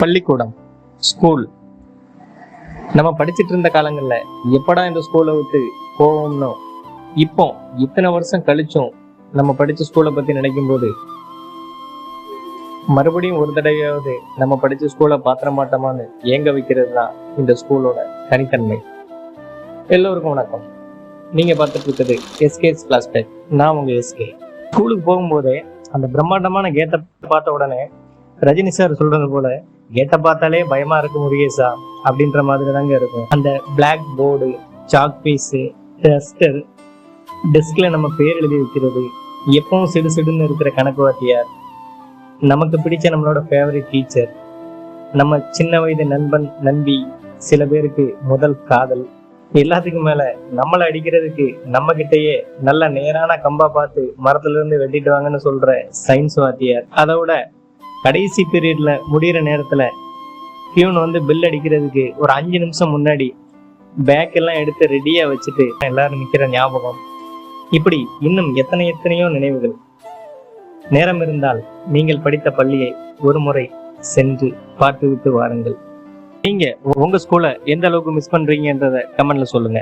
பள்ளிக்கூடம், ஸ்கூல். நம்ம படிச்சுட்டு இருந்த காலங்கள்ல எப்படா இந்த ஸ்கூலை விட்டு போவோம்னோ, இப்போ இத்தனை வருஷம் கழிச்சும் நம்ம படிச்ச ஸ்கூலை பத்தி நினைக்கும் போது மறுபடியும் ஒரு தடவையாவது நம்ம படிச்ச ஸ்கூலை பாத்திர மாட்டோமான்னு ஏங்க வைக்கிறது தான் இந்த ஸ்கூலோட தனித்தன்மை. எல்லோருக்கும் வணக்கம். நீங்க பார்த்துட்டு இருக்கிறது எஸ்கேஸ் கிளாஸ் டெக். நான் உங்க எஸ்கே. ஸ்கூலுக்கு போகும்போதே அந்த பிரம்மாண்டமான கேட்டை பார்த்த உடனே ரஜினி சார் சொல்றது போல, கேட்டை பார்த்தாலே பயமா இருக்கு முருகேசா அப்படின்ற மாதிரி தாங்க இருக்கும். அந்த black board, chalk piece, duster, டெஸ்க்ல நம்ம பேர் எழுதி வைக்கிறது, எப்பவும் சிடு சிடுன்னு இருக்கிற கணக்கு வாத்தியார், நமக்கு பிடிச்ச நம்மளோட ஃபேவரட் டீச்சர், நம்ம சின்ன வயது நண்பன் நண்பி, சில பேருக்கு முதல் காதல், எல்லாத்துக்கும் மேல நம்மளை அடிக்கிறதுக்கு நம்ம கிட்டயே நல்ல நேரான கம்பா பார்த்து மரத்துல இருந்து வெட்டிட்டு வாங்கன்னு சொல்ற சயின்ஸ் வாத்தியார், அதோட கடைசி பீரியட்ல முடிகிற நேரத்துல பியூன் வந்து பில் அடிக்கிறதுக்கு ஒரு 5 நிமிஷம் முன்னாடி பேக் எல்லாம் எடுத்து ரெடியா வச்சுட்டு எல்லாரும் நிக்கிற ஞாபகம், இப்படி இன்னும் எத்தனையோ நினைவுகள். நேரம் இருந்தால் நீங்கள் படித்த பள்ளியை ஒரு முறை சென்று பார்த்து விட்டு வாருங்கள். நீங்க உங்க ஸ்கூலை எந்த அளவுக்கு மிஸ் பண்றீங்கன்றத கமெண்ட்ல சொல்லுங்க.